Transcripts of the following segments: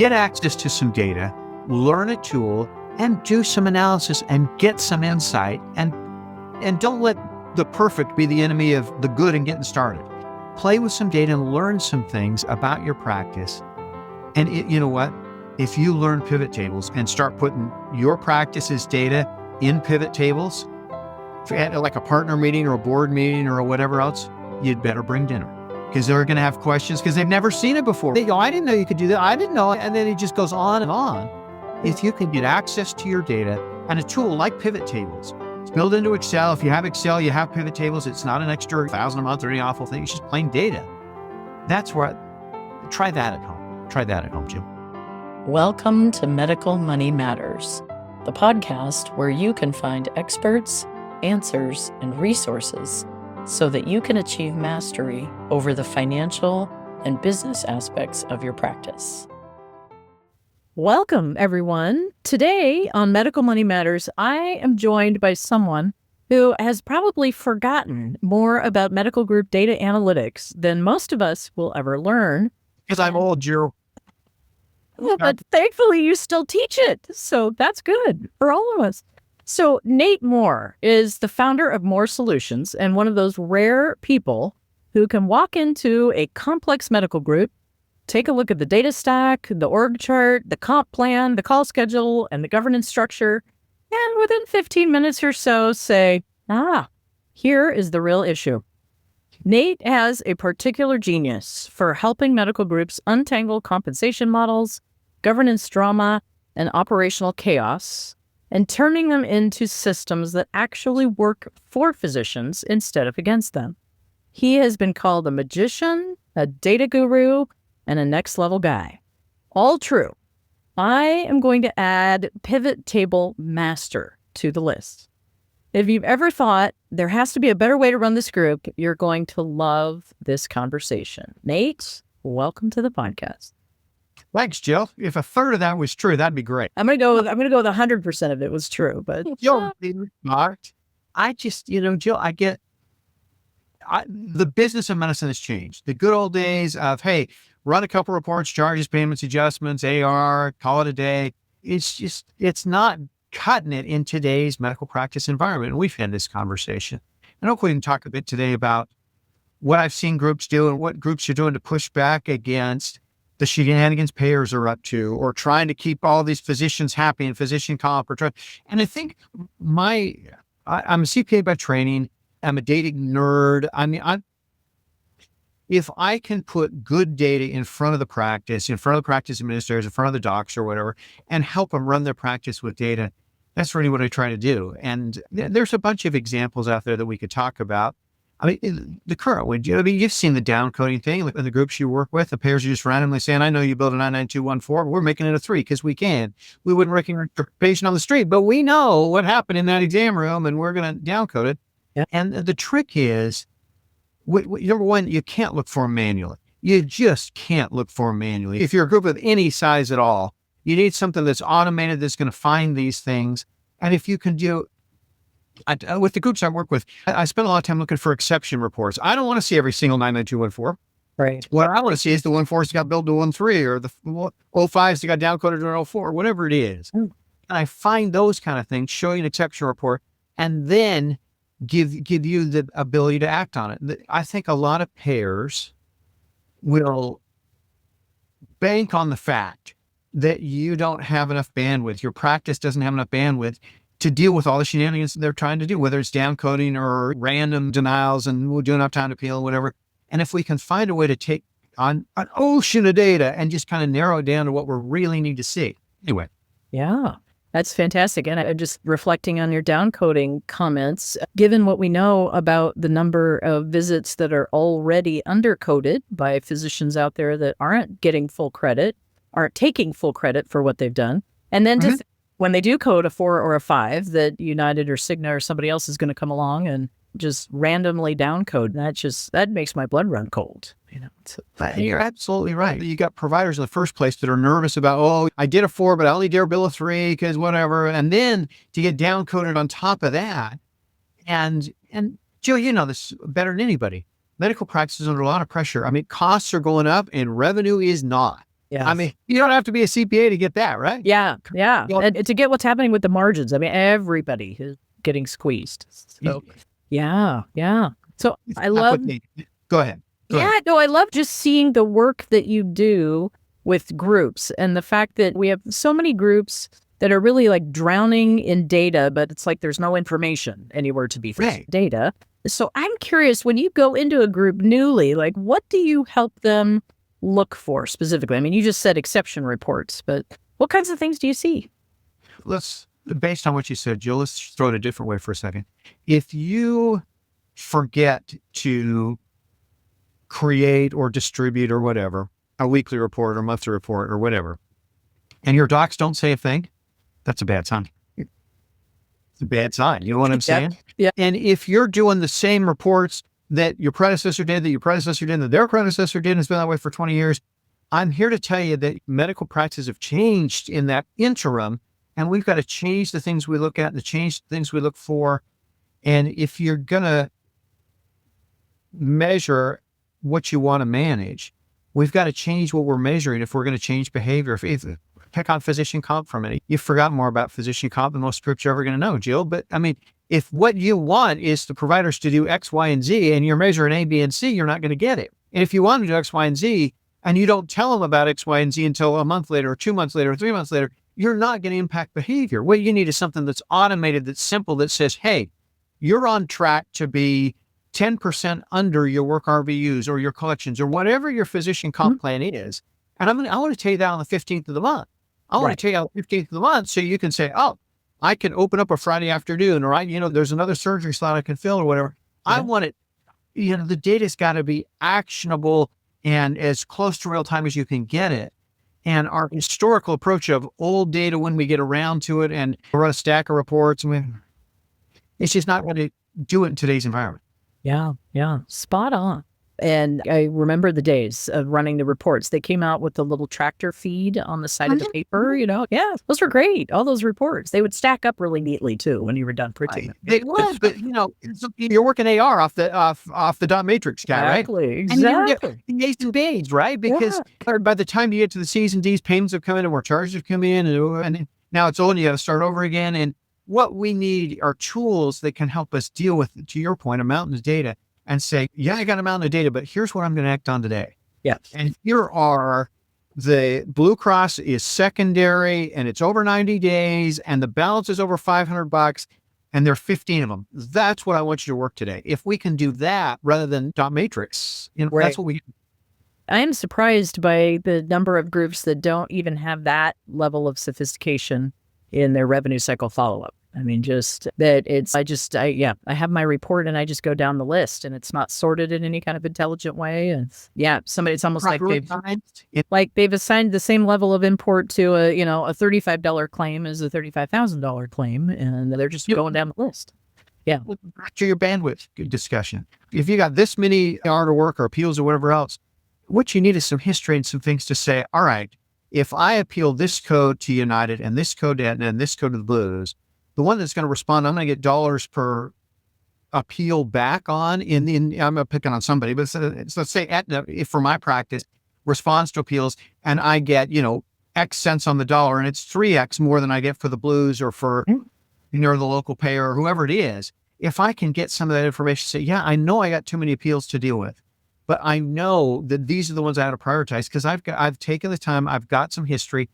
get access to some data, learn a tool, and do some analysis and get some insight. And don't let the perfect be the enemy of the good and getting started. Play with some data and learn some things about your practice. And you know what? If you learn pivot tables and start putting your practice's data in pivot tables, at like a partner meeting or a board meeting or whatever else, you'd better bring dinner, because they're going to have questions because they've never seen it before. They go, I didn't know you could do that. I didn't know. And then it just goes on and on. If you can get access to your data and a tool like pivot tables, it's built into Excel. If you have Excel, you have pivot tables. It's not an extra $1,000 a month or any awful thing. It's just plain data. That's where try that at home. Try that at home, Jim. Welcome to Medical Money Matters, the podcast where you can find experts, answers, and resources so that you can achieve mastery over the financial and business aspects of your practice. Welcome, everyone. Today on Medical Money Matters, I am joined by someone who has probably forgotten more about medical group data analytics than most of us will ever learn. Because I'm old, Drew. Well, but thankfully you still teach it, so that's good for all of us. So Nate Moore is the founder of Moore Solutions and one of those rare people who can walk into a complex medical group, take a look at the data stack, the org chart, the comp plan, the call schedule, and the governance structure, and within 15 minutes or so say, here is the real issue. Nate has a particular genius for helping medical groups untangle compensation models, governance drama, and operational chaos, and turning them into systems that actually work for physicians instead of against them. He has been called a magician, a data guru, and a next-level guy. All true. I am going to add pivot table master to the list. If you've ever thought there has to be a better way to run this group, you're going to love this conversation. Nate, welcome to the podcast. Thanks, Jill. If a third of that was true, that'd be great. I'm gonna go with 100% of it was true, but Jill, smart. I just, Jill, the business of medicine has changed. The good old days of, hey, run a couple reports, charges, payments, adjustments, AR, call it a day. It's not cutting it in today's medical practice environment. And we've had this conversation. And hopefully we can talk a bit today about what I've seen groups do and what groups are doing to push back against the shenanigans payers are up to, or trying to keep all these physicians happy and physician comp. And I think I'm a CPA by training. I'm a data nerd. If I can put good data in front of the practice administrators, in front of the docs or whatever, and help them run their practice with data, that's really what I try to do. And there's a bunch of examples out there that we could talk about. The current one, you've seen the downcoding thing, like the groups you work with, the payers are just randomly saying, I know you build a 99214, we're making it a 3 because we can. We wouldn't recognize a patient on the street, but we know what happened in that exam room and we're going to downcode it. Yeah. And the trick is, number one, you can't look for them manually. You just can't look for them manually. If you're a group of any size at all, you need something that's automated, that's going to find these things. And if you can do, with the groups I work with, I spend a lot of time looking for exception reports. I don't want to see every single 99214. Right. What I want to see is the 14s that got billed to 13, or the 05s that got downcoded to 04, whatever it is. And I find those kind of things, show you an exception report, and then give you the ability to act on it. I think a lot of payers will bank on the fact that you don't have enough bandwidth. Your practice doesn't have enough bandwidth to deal with all the shenanigans they're trying to do, whether it's downcoding or random denials and we'll do enough time to appeal, whatever. And if we can find a way to take on an ocean of data and just kind of narrow it down to what we really need to see. Anyway. Yeah, that's fantastic. And I'm just reflecting on your downcoding comments, given what we know about the number of visits that are already undercoded by physicians out there that aren't getting full credit, aren't taking full credit for what they've done. And then just when they do code a 4 or a 5, that United or Cigna or somebody else is going to come along and just randomly downcode. That makes my blood run cold. You're absolutely right. You got providers in the first place that are nervous about, I did a 4, but I only dare bill a 3 because whatever. And then to get downcoded on top of that. And Joe, you know this better than anybody. Medical practice is under a lot of pressure. Costs are going up and revenue is not. Yeah. I mean, you don't have to be a CPA to get that, right? Yeah. Yeah. Well, And to get what's happening with the margins. I mean, everybody is getting squeezed. So, yeah. Yeah. So I Not love, with me. Go ahead. Go ahead. yeah, no, I love just seeing the work that you do with groups and the fact that we have so many groups that are really like drowning in data, but it's like there's no information anywhere to be found. Right. Data. So I'm curious, when you go into a group newly, like what do you help them look for specifically? I mean, you just said exception reports, but what kinds of things do you see? Based on what you said, Jill, let's throw it a different way for a second. If you forget to create or distribute or whatever, a weekly report or monthly report or whatever, and your docs don't say a thing, that's a bad sign. It's a bad sign. You know what I'm saying? Yeah. And if you're doing the same reports that your predecessor did, that their predecessor did, and it's been that way for 20 years, I'm here to tell you that medical practices have changed in that interim, and we've got to change the things we look at and change the things we look for. And if you're going to measure what you want to manage, we've got to change what we're measuring if we're going to change behavior. If pick on physician comp for a minute. You've forgotten more about physician comp than most groups are ever going to know, Jill. But I mean, if what you want is the providers to do X, Y, and Z, and you're measuring A, B, and C, you're not going to get it. And if you want to do X, Y, and Z, and you don't tell them about X, Y, and Z until a month later, or 2 months later, or 3 months later, you're not going to impact behavior. What you need is something that's automated, that's simple, that says, hey, you're on track to be 10% under your work RVUs or your collections or whatever your physician comp plan is. And I want to tell you that on the 15th of the month. I want to tell you on the 15th of the month so you can say, oh, I can open up a Friday afternoon, or there's another surgery slot I can fill or whatever. Yeah. I want it, the data's got to be actionable and as close to real time as you can get it. And our historical approach of old data when we get around to it and run a stack of reports, it's just not going to do it in today's environment. Yeah. Yeah. Spot on. And I remember the days of running the reports. They came out with the little tractor feed on the side of the paper, Yeah, those were great. All those reports. They would stack up really neatly too when you were done printing them. They would, but you're working AR off the dot matrix guy, exactly, right? Exactly. And you get engaged, right? Because by the time you get to the C's and D's, payments have come in and more charges have come in, and now it's old and you got to start over again. And what we need are tools that can help us deal with, to your point, a mountain of data. And say, yeah, I got a mountain of data, but here's what I'm going to act on today. Yeah. And here are the Blue Cross is secondary and it's over 90 days and the balance is over $500 and there are 15 of them. That's what I want you to work today. If we can do that rather than dot matrix, that's what we. I am surprised by the number of groups that don't even have that level of sophistication in their revenue cycle follow-up. I mean, just that I have my report and I just go down the list and it's not sorted in any kind of intelligent way. And it's almost like they've assigned the same level of import to a $35 claim as a $35,000 claim. And they're just going down the list. Yeah. Back to your bandwidth discussion. If you got this many art work or appeals or whatever else, what you need is some history and some things to say, all right, if I appeal this code to United and this code to Aetna and this code to the Blues, the one that's going to respond, I'm going to get dollars per appeal back on I'm not picking on somebody, but let's say Aetna, if for my practice, responds to appeals and I get, X cents on the dollar and it's 3X more than I get for the Blues or for, the local payer or whoever it is. If I can get some of that information, say, yeah, I know I got too many appeals to deal with, but I know that these are the ones I have to prioritize because I've taken the time, I've got some history.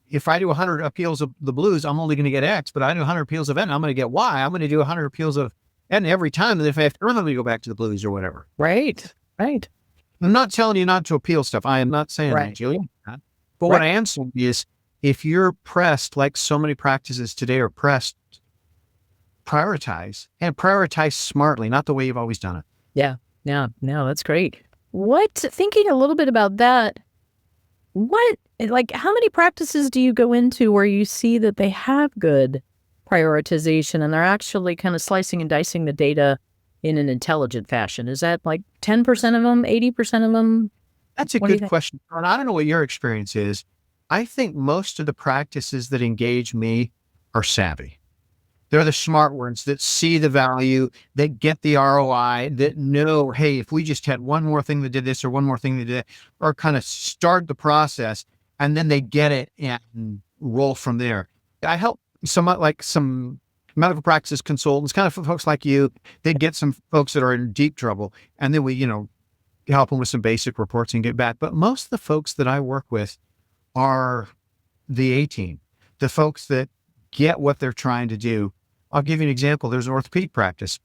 If I do 100 appeals of the Blues, I'm only going to get X, but I do 100 appeals of Aetna, I'm going to get Y. I'm going to do 100 appeals of Aetna every time. And if I have to, I'm going to go back to the Blues or whatever. Right. I'm not telling you not to appeal stuff. I am not saying that, Julia. But what I am saying is, if you're pressed, like so many practices today are pressed, prioritize and prioritize smartly, not the way you've always done it. Yeah. No, that's great. Thinking a little bit about that, how many practices do you go into where you see that they have good prioritization and they're actually kind of slicing and dicing the data in an intelligent fashion? Is that like 10% of them, 80% of them? That's a good question. And I don't know what your experience is. I think most of the practices that engage me are savvy. They're the smart ones that see the value, that get the ROI, that know, hey, if we just had one more thing that did this or one more thing that did that, or kind of start the process, and then they get it and roll from there. I help somewhat like some medical practice consultants, kind of folks like you. They get some folks that are in deep trouble, and then we, help them with some basic reports and get back. But most of the folks that I work with are the A team, the folks that get what they're trying to do. I'll give you an example. There's an orthopedic practice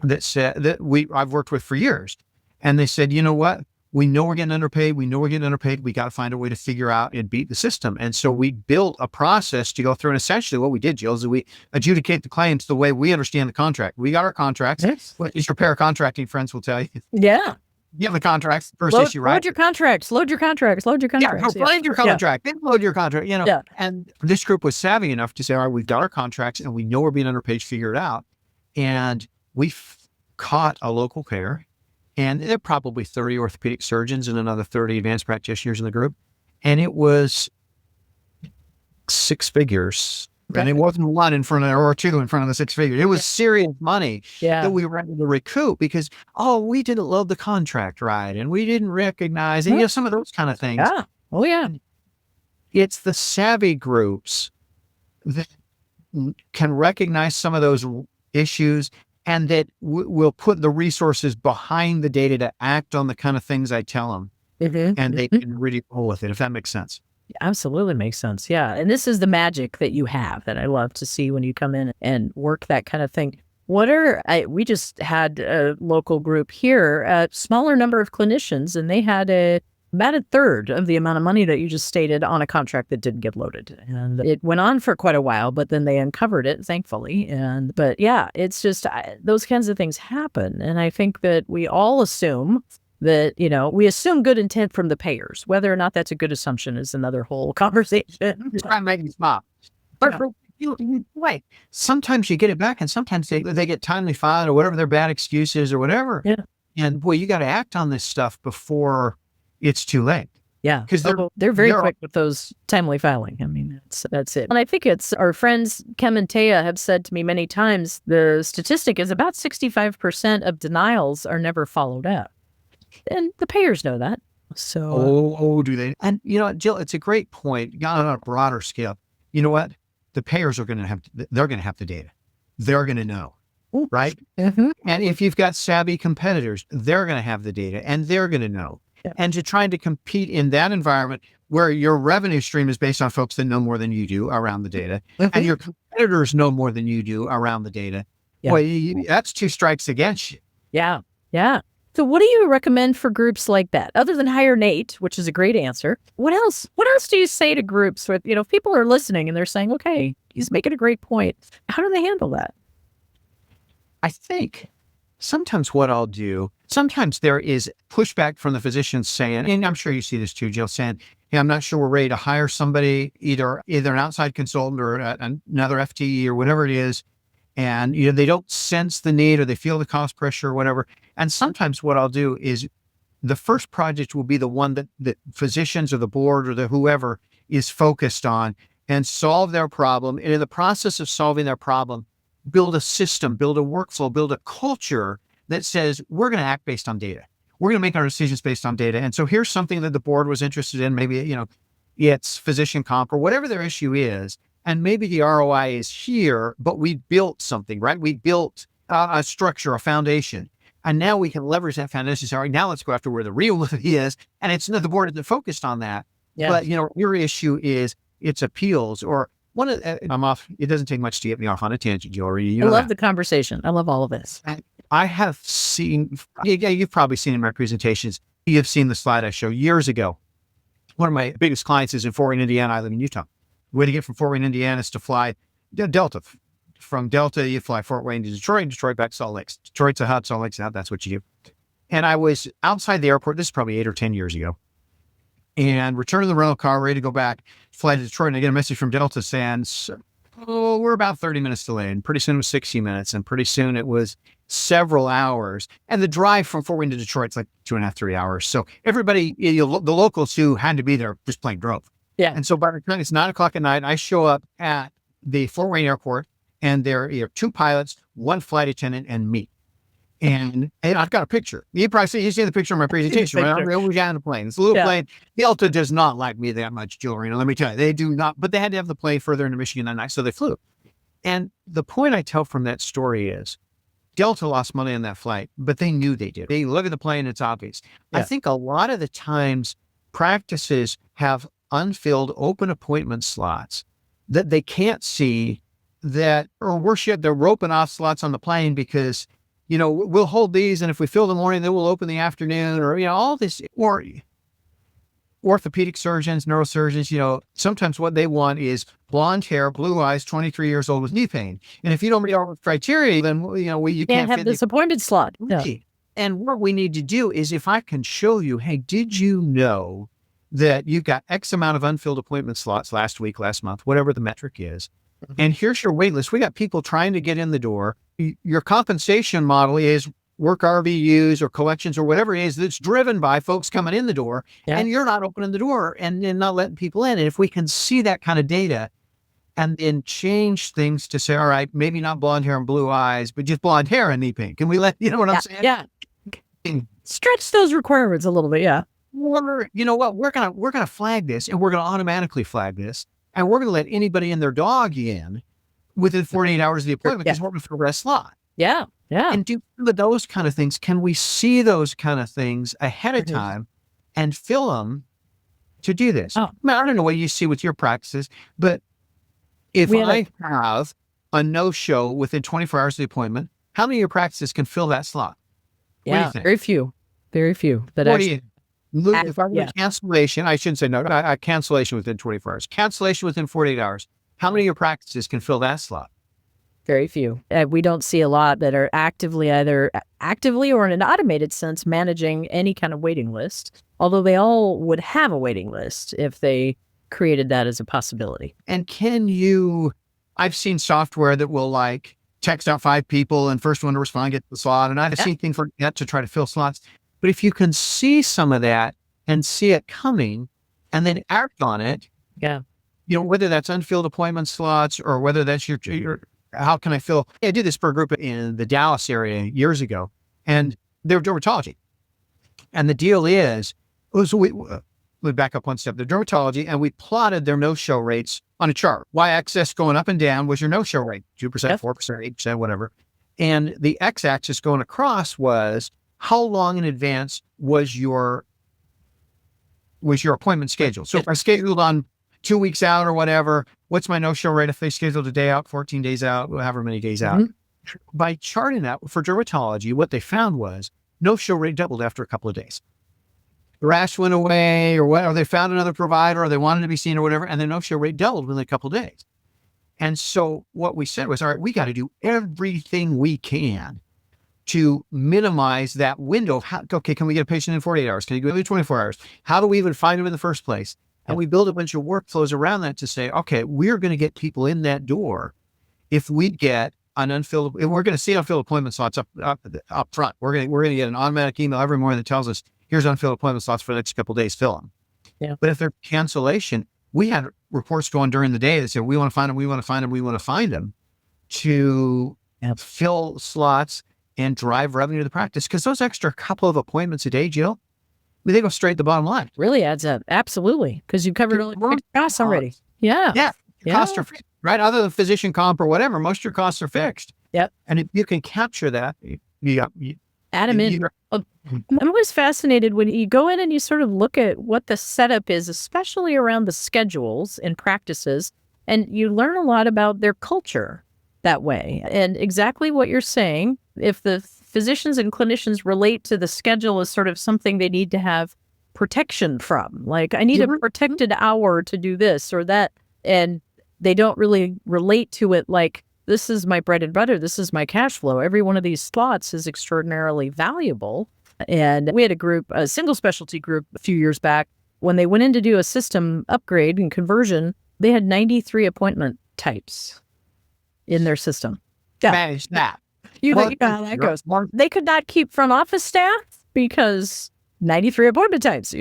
that said that I've worked with for years. And they said, you know what? We know we're getting underpaid. We got to find a way to figure out and beat the system. And so we built a process to go through. And essentially what we did, Jill, is we adjudicate the claims the way we understand the contract. We got our contracts. Yes. What your paracontracting friends will tell you. Yeah. You have the contracts, first issue, right? Load your contracts. Load your contracts. Load your contracts. Yeah, load your contract. Then load your contract, Yeah. And this group was savvy enough to say, all right, we've got our contracts and we know we're being underpaid, figure it out. And we caught a local payer, and there are probably 30 orthopedic surgeons and another 30 advanced practitioners in the group. And it was 6 figures. Okay. And it wasn't one in front of, or 2 in front of the 6 figures. It was serious money that we were able to recoup because, we didn't load the contract right. And we didn't recognize, and some of those kind of things. Yeah. Oh, yeah. It's the savvy groups that can recognize some of those issues and that will put the resources behind the data to act on the kind of things I tell them. Mm-hmm. And they can really pull with it, if that makes sense. Absolutely makes sense. Yeah. And this is the magic that you have that I love to see when you come in and work that kind of thing. We just had a local group here, a smaller number of clinicians, and they had about a third of the amount of money that you just stated on a contract that didn't get loaded. And it went on for quite a while, but then they uncovered it, thankfully. But yeah, it's just those kinds of things happen. And I think that we all assume that, we assume good intent from the payers. Whether or not that's a good assumption is another whole conversation. Try and make me smile. But wait, sometimes you get it back and sometimes they get timely filed or whatever their bad excuse is or whatever. Yeah. And boy, you got to act on this stuff before it's too late. Yeah. Because they're very quick with those timely filing. I mean, that's it. And I think it's our friends Kem and Taya have said to me many times, the statistic is about 65% of denials are never followed up. And the payers know that. So, do they? And Jill, it's a great point on a broader scale. You know what? The payers are going to they're going to have the data. They're going to know, right? Mm-hmm. And if you've got savvy competitors, they're going to have the data and they're going to know. Yeah. And to try to compete in that environment where your revenue stream is based on folks that know more than you do around the data, and your competitors know more than you do around the data, boy, that's 2 strikes against you. Yeah. Yeah. So what do you recommend for groups like that? Other than hire Nate, which is a great answer, what else? What else do you say to groups with, if people are listening and they're saying, okay, he's making a great point. How do they handle that? I think sometimes what I'll do, sometimes there is pushback from the physicians saying, and I'm sure you see this too, Jill, saying, hey, I'm not sure we're ready to hire somebody, either an outside consultant or another FTE or whatever it is. And, they don't sense the need or they feel the cost pressure or whatever. And sometimes what I'll do is the first project will be the one that physicians or the board or the whoever is focused on and solve their problem. And in the process of solving their problem, build a system, build a workflow, build a culture that says, we're going to act based on data. We're going to make our decisions based on data. And so here's something that the board was interested in. Maybe, it's physician comp or whatever their issue is. And maybe the ROI is here, but we built something, right? We built a structure, a foundation. And now we can leverage that foundation. So, all right, now let's go after where the real money is. And it's not the board that's focused on that. Yeah. But, your issue is it's appeals or one of I'm off. It doesn't take much to get me off on a tangent, Jory. I love the conversation. I love all of this. I have seen, you've probably seen in my presentations, you've seen the slide I showed years ago. One of my biggest clients is in Fort Wayne, Indiana. I live in Utah. The way to get from Fort Wayne, Indiana is to fly Delta. From Delta, you fly Fort Wayne to Detroit, Detroit back to Salt Lake. Detroit's a hut, Salt Lake's a hut. That's what you do. And I was outside the airport. This is probably 8 or 10 years ago. And returning the rental car, ready to go back, fly to Detroit. And I get a message from Delta saying, we're about 30 minutes delayed. And pretty soon it was 60 minutes. And pretty soon it was several hours. And the drive from Fort Wayne to Detroit's like 2.5, 3 hours. So everybody, the locals who had to be there just plain drove. Yeah. And so by the time it's 9 o'clock at night, I show up at the Fort Wayne airport and there are 2 pilots, 1 flight attendant, and me. And I've got a picture. You see the picture of my presentation, right? We got on the plane. It's a little plane. Delta does not like me that much, Julie. Let me tell you, they do not. But they had to have the plane further into Michigan that night, so they flew. And the point I tell from that story is Delta lost money on that flight, but they knew they did. They look at the plane, it's obvious. I think a lot of the times practices have unfilled open appointment slots that they can't see that, or worse yet, they're roping off slots on the plane because, we'll hold these, and if we fill the morning, then we'll open the afternoon, or, all this, or orthopedic surgeons, neurosurgeons, sometimes what they want is blonde hair, blue eyes, 23 years old with knee pain. And if you don't meet all the criteria, then, you can't have this appointment slot. Yeah. And what we need to do is, if I can show you, hey, did you know that you've got X amount of unfilled appointment slots last week, last month, whatever the metric is, and here's your wait list. We got people trying to get in the door. Your compensation model is work RVUs or collections or whatever it is that's driven by folks coming in the door, and you're not opening the door and not letting people in. And if we can see that kind of data and then change things to say, all right, maybe not blonde hair and blue eyes, but just blonde hair and knee pain. Can we let, what I'm saying? Yeah. Stretch those requirements a little bit. Yeah. You know what? We're gonna flag this, and we're gonna automatically flag this, and we're gonna let anybody and their dog in within 48 hours of the appointment because we're gonna fill the slot. Yeah. Yeah. And do those kind of things. Can we see those kind of things ahead of time and fill them to do this? I don't know what you see with your practices, but if I have a no-show within 24 hours of the appointment, how many of your practices can fill that slot? Yeah, very few. Very few. If I have cancellation, I shouldn't say no, cancellation within 24 hours. Cancellation within 48 hours. How many of your practices can fill that slot? Very few. We don't see a lot that are either actively or in an automated sense managing any kind of waiting list, although they all would have a waiting list if they created that as a possibility. And I've seen software that will text out 5 people and first one to respond, get the slot. And I've seen things like that to try to fill slots. But if you can see some of that and see it coming and then act on it, whether that's unfilled appointment slots or whether that's your how can I fill? I did this for a group in the Dallas area years ago, and they're dermatology. And the deal is, we back up one step, the dermatology, and we plotted their no-show rates on a chart. Y-axis going up and down was your no-show rate, 2%, 4%, 8%, whatever. And the x-axis going across was how long in advance was your appointment scheduled. So if I scheduled on 2 weeks out or whatever, what's my no-show rate if they scheduled a day out, 14 days out, however many days out? By charting that for dermatology, what they found was no-show rate doubled after a couple of days. The rash went away or they found another provider or they wanted to be seen or whatever, and the no-show rate doubled within a couple of days. And so what we said was, all right, we got to do everything we can to minimize that window of can we get a patient in 48 hours? Can you go in 24 hours? How do we even find them in the first place? And we build a bunch of workflows around that to say, okay, we're going to get people in that door if we get an unfilled, we're going to see unfilled appointment slots up front. We're going to get an automatic email every morning that tells us, here's unfilled appointment slots for the next couple of days, fill them. Yeah. But if they're cancellation, we had reports going during the day that said, we want to find them, we want to find them, we want to find them to fill slots and drive revenue to the practice. Because those extra couple of appointments a day, Jill, they go straight to the bottom line. Really adds up. Absolutely. Because you've covered all the costs already. Yeah. Costs are fixed, right? Other than physician comp or whatever, most of your costs are fixed. Yep. And if you can capture that, add them in. I'm always fascinated when you go in and you sort of look at what the setup is, especially around the schedules and practices, and you learn a lot about their culture that way. And exactly what you're saying, if the physicians and clinicians relate to the schedule as sort of something they need to have protection from, like I need a protected hour to do this or that, and they don't really relate to it like, this is my bread and butter, this is my cash flow. Every one of these slots is extraordinarily valuable. And we had a single specialty group a few years back. When they went in to do a system upgrade and conversion, they had 93 appointment types in their system. Manage that. You know how that goes. They could not keep front office staff because 93 appointment types,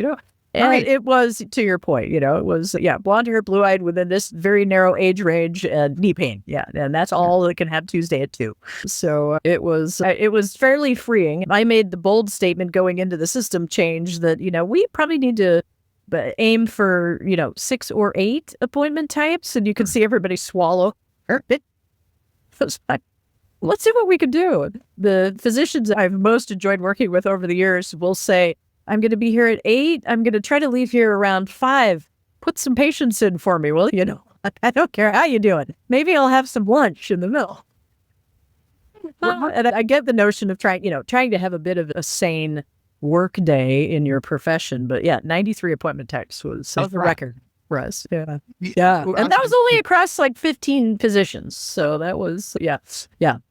And Right. it was, to your point, it was, blonde hair, blue eyed within this very narrow age range and knee pain. Yeah. And that's all that can have Tuesday at 2. So it was fairly freeing. I made the bold statement going into the system change that, we probably need to aim for, 6 or 8 appointment types. And you can see everybody swallow. Let's see what we can do. The physicians I've most enjoyed working with over the years will say, I'm going to be here at 8. I'm going to try to leave here around 5. Put some patients in for me. Well, I don't care how you do it. Maybe I'll have some lunch in the middle. And I get the notion of trying to have a bit of a sane work day in your profession. But 93 appointment types was a record for us. Yeah. Yeah. And that was only across like 15 physicians. So that was, yeah.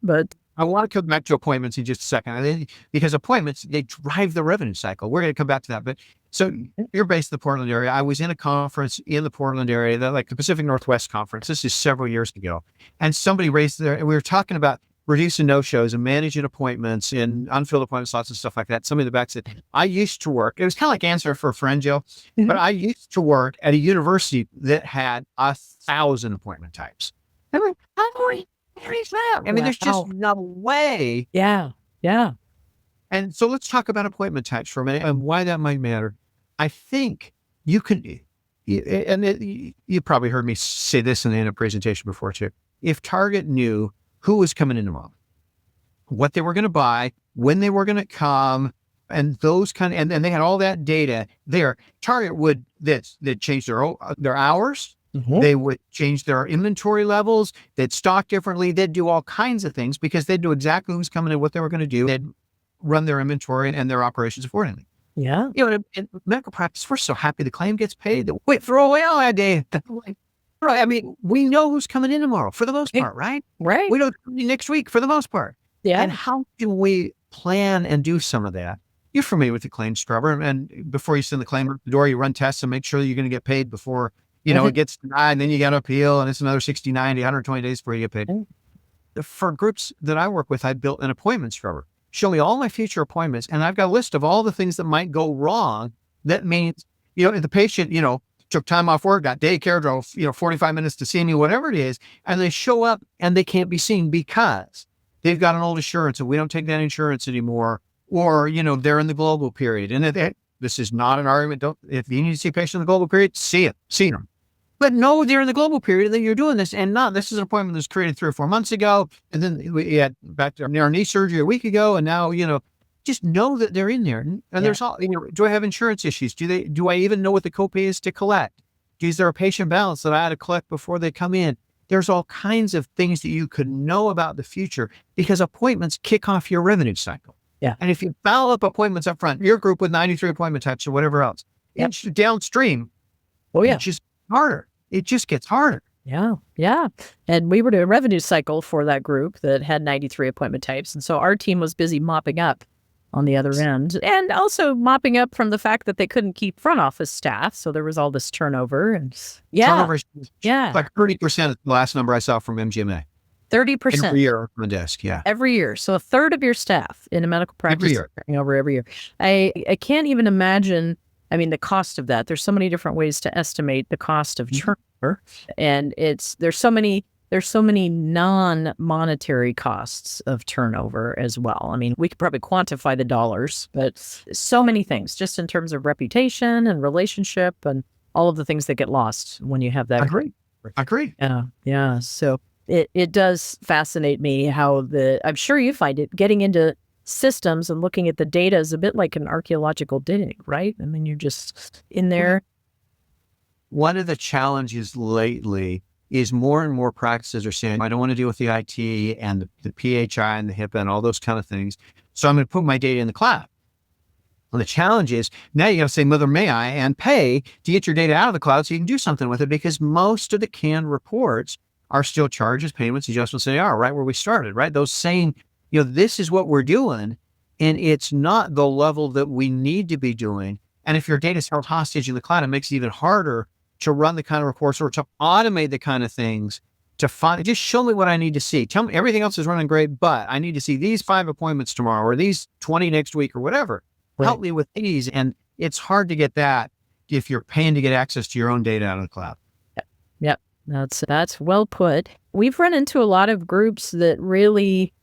But I want to come back to appointments in just a second, because appointments, they drive the revenue cycle. We're going to come back to that. But so you're based in the Portland area. I was in a conference in the Portland area, like the Pacific Northwest conference. This is several years ago. And somebody raised and we were talking about reducing no-shows and managing appointments and unfilled appointment slots and stuff like that. Somebody in the back said, I used to work, it was kind of like answer for a friend, Jill, but I used to work at a university that had 1,000 appointment types. I'm like, how do we increase that? I mean, there's just no way. Yeah. And so let's talk about appointment types for a minute and why that might matter. I think you can, you probably heard me say this in a presentation before too. If Target knew who was coming in tomorrow, what they were going to buy, when they were going to come, and those and they had all that data there. Target would they'd change their hours. Mm-hmm. They would change their inventory levels. They'd stock differently. They'd do all kinds of things because they'd know exactly who's coming in, what they were going to do. They'd run their inventory and their operations accordingly. Yeah. In medical practice, we're so happy the claim gets paid that we throw away all that data. Right. I mean, we know who's coming in tomorrow for the most part, right? Right. We know next week for the most part. Yeah. And how can we plan and do some of that? You're familiar with the claim scrubber. And before you send the claim to the door, you run tests and make sure that you're going to get paid before, it gets denied. And then you got to appeal and it's another 60, 90, 120 days before you get paid. For groups that I work with, I built an appointment scrubber. Show me all my future appointments. And I've got a list of all the things that might go wrong. That means, if the patient, took time off work, got daycare, drove, 45 minutes to see me, whatever it is, and they show up and they can't be seen because they've got an old insurance and we don't take that insurance anymore, or, they're in the global period. And this is not an argument. If you need to see a patient in the global period, see them. But no, they're in the global period that you're doing this, and this is an appointment that was created 3 or 4 months ago. And then we had back to our knee surgery a week ago. And now, just know that they're in there. And there's all, do I have insurance issues? Do I even know what the copay is to collect? Is there a patient balance that I had to collect before they come in? There's all kinds of things that you could know about the future because appointments kick off your revenue cycle. Yeah. And if you follow up appointments up front, your group with 93 appointment types or whatever else, it's downstream. It's just harder. It just gets harder. Yeah. Yeah. And we were doing a revenue cycle for that group that had 93 appointment types. And so our team was busy mopping up on the other end, and also mopping up from the fact that they couldn't keep front office staff. So there was all this turnover and turnover is like 30% is the last number I saw from MGMA. 30% every year on the desk. Yeah. Every year. So a third of your staff in a medical practice is turning over every year. I can't even imagine, the cost of that. There's so many different ways to estimate the cost of turnover. And there's so many non-monetary costs of turnover as well. We could probably quantify the dollars, but so many things just in terms of reputation and relationship and all of the things that get lost when you have that. Agree. Yeah. So it does fascinate me how I'm sure you find it getting into systems and looking at the data is a bit like an archaeological dig, right? You're just in there. One of the challenges lately is more and more practices are saying, I don't want to deal with the IT and the PHI and the HIPAA and all those kind of things. So I'm going to put my data in the cloud. Well, the challenge is now you got to say, Mother, may I, and pay to get your data out of the cloud so you can do something with it, because most of the canned reports are still charges, payments, adjustments, and AR, right where we started, right? Those saying, this is what we're doing, and it's not the level that we need to be doing. And if your data is held hostage in the cloud, it makes it even harder to run the kind of reports or to automate the kind of things to find, just show me what I need to see. Tell me everything else is running great, but I need to see these 5 appointments tomorrow or these 20 next week or whatever. Right. Help me with these. And it's hard to get that. if you're paying to get access to your own data out of the cloud. Yep. That's well put. We've run into a lot of groups that really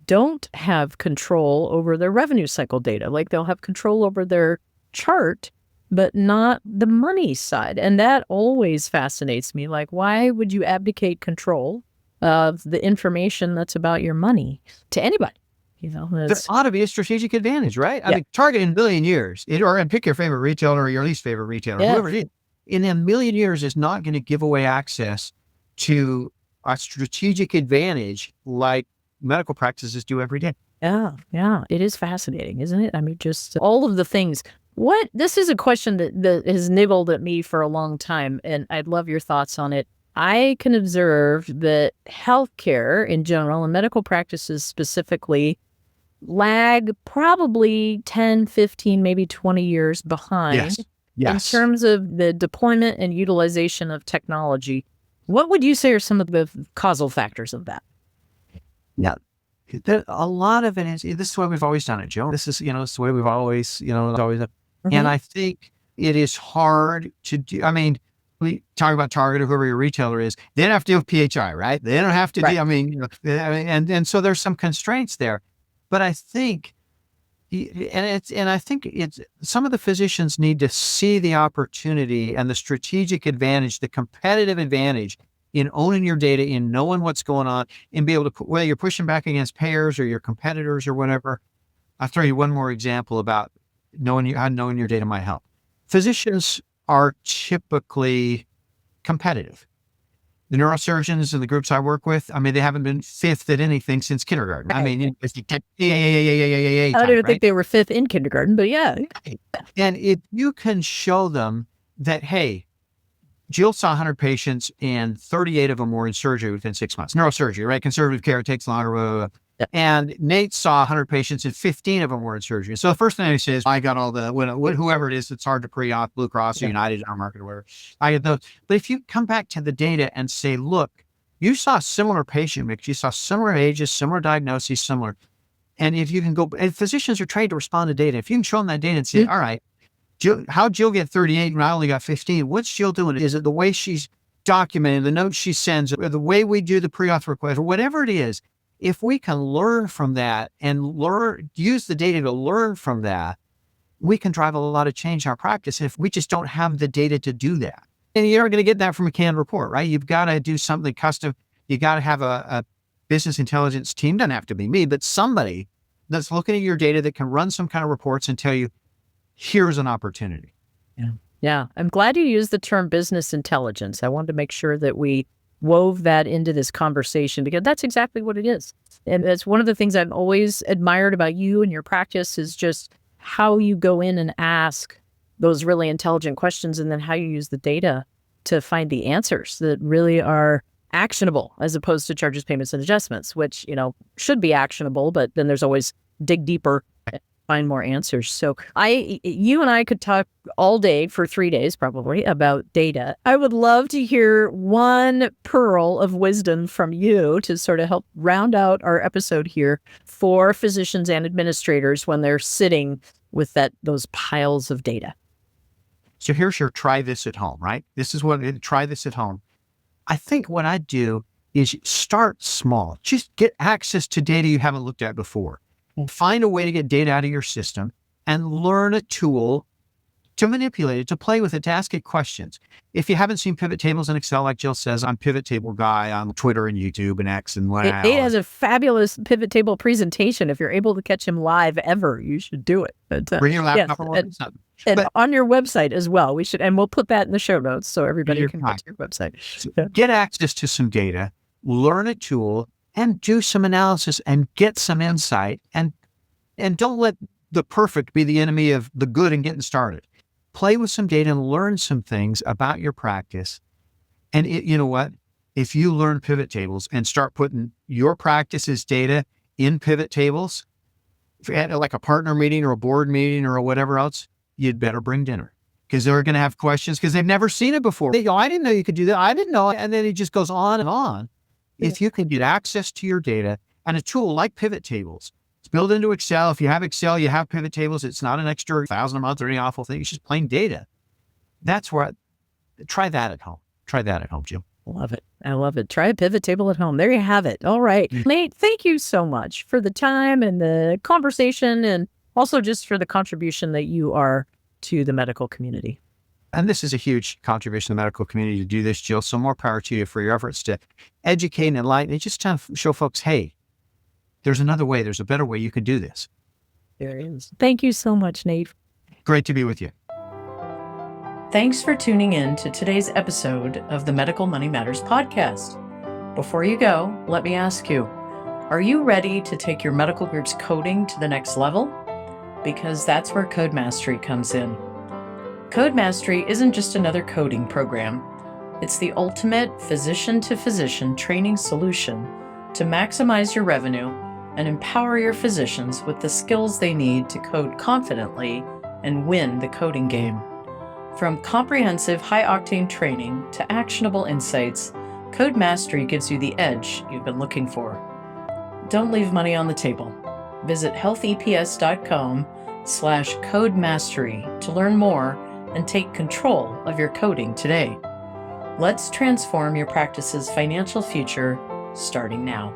don't have control over their revenue cycle data. Like they'll have control over their chart, but not the money side. And that always fascinates me. Like, why would you abdicate control of the information that's about your money to anybody? There ought to be a strategic advantage, right? I mean, Target in a million years, and pick your favorite retailer or your least favorite retailer, whoever it is, in a million years is not going to give away access to a strategic advantage like medical practices do every day. Yeah. It is fascinating, isn't it? I mean, just all of the things. This is a question that has nibbled at me for a long time, and I'd love your thoughts on it. I can observe that healthcare in general and medical practices specifically lag probably 10, 15, maybe 20 years behind in terms of the deployment and utilization of technology. What would you say are some of the causal factors of that? Yeah. A lot of it is, this is the way we've always done it, Joe. This is, it's the way we've always, and I think it is hard to do. I mean, we talk about Target or whoever your retailer is, they don't have to deal with PHI, right? They don't have to deal, and so there's some constraints there. But I think, I think it's some of the physicians need to see the opportunity and the strategic advantage, the competitive advantage in owning your data, in knowing what's going on, and be able to, whether you're pushing back against payers or your competitors or whatever. I'll throw you one more example about how knowing your data might help. Physicians are typically competitive. The neurosurgeons and the groups I work with, I mean, they haven't been fifth at anything since kindergarten. I mean, it's I don't even think they were fifth in kindergarten, but yeah. And if you can show them that, hey, Jill saw 100 patients and 38 of them were in surgery within 6 months. Neurosurgery, right? Conservative care takes longer. Blah, blah, blah. Yeah. And Nate saw 100 patients and 15 of them were in surgery. So the first thing he says, I got all the, whoever it is, it's hard to pre-op, Blue Cross or United, our market or whatever. I get those. But if you come back to the data and say, look, you saw similar patient mix, you saw similar ages, similar diagnoses, similar. And if you can go, and physicians are trained to respond to data. If you can show them that data and say, all right, how'd Jill get 38 when I only got 15? What's Jill doing? Is it the way she's documenting, the notes she sends, or the way we do the pre-auth request, or whatever it is? If we can learn from that and use the data to learn from that, we can drive a lot of change in our practice. If we just don't have the data to do that, and you're not going to get that from a canned report, right? You've got to do something custom. You got to have a business intelligence team. Doesn't have to be me, but somebody that's looking at your data that can run some kind of reports and tell you, here's an opportunity. Yeah. I'm glad you used the term business intelligence. I wanted to make sure that we wove that into this conversation because that's exactly what it is. And that's one of the things I've always admired about you and your practice is just how you go in and ask those really intelligent questions and then how you use the data to find the answers that really are actionable as opposed to charges, payments, and adjustments, which, should be actionable, but then there's always dig deeper and find more answers. So you and I could talk all day for 3 days probably about data. I would love to hear one pearl of wisdom from you to sort of help round out our episode here for physicians and administrators when they're sitting with those piles of data. So here's your try this at home, right? Try this at home. I think what I do is start small. Just get access to data you haven't looked at before. Find a way to get data out of your system and learn a tool to manipulate it, to play with it, to ask it questions. If you haven't seen pivot tables in Excel, like Jill says, I'm pivot table guy on Twitter and YouTube and X and wow. Nate has a fabulous pivot table presentation. If you're able to catch him live ever, you should do it. Bring your laptop and on your website as well. And we'll put that in the show notes so everybody can get to your website. So get access to some data, learn a tool, and do some analysis and get some insight. And don't let the perfect be the enemy of the good and getting started. Play with some data and learn some things about your practice. And you know what? If you learn pivot tables and start putting your practice's data in pivot tables, if you had like a partner meeting or a board meeting or whatever else, you'd better bring dinner because they're going to have questions because they've never seen it before. They go, I didn't know you could do that. I didn't know. And then it just goes on and on. Yeah. If you can get access to your data and a tool like pivot tables, it's built into Excel. If you have Excel, you have pivot tables. It's not an extra $1,000 a month or any awful thing. It's just plain data. That's where try that at home. Try that at home, Jim. Love it. I love it. Try a pivot table at home. There you have it. All right. Nate, thank you so much for the time and the conversation, and also just for the contribution that you are to the medical community. And this is a huge contribution to the medical community to do this, Jill. So more power to you for your efforts to educate and enlighten and just kind of show folks, hey, there's another way. There's a better way you could do this. There is. Thank you so much, Nate. Great to be with you. Thanks for tuning in to today's episode of the Medical Money Matters podcast. Before you go, let me ask you, are you ready to take your medical group's coding to the next level? Because that's where Code Mastery comes in. Code Mastery isn't just another coding program. It's the ultimate physician-to-physician training solution to maximize your revenue and empower your physicians with the skills they need to code confidently and win the coding game. From comprehensive high-octane training to actionable insights, Code Mastery gives you the edge you've been looking for. Don't leave money on the table. Visit healtheps.com/codemastery to learn more and take control of your coding today. Let's transform your practice's financial future starting now.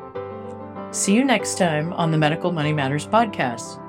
See you next time on the Medical Money Matters podcast.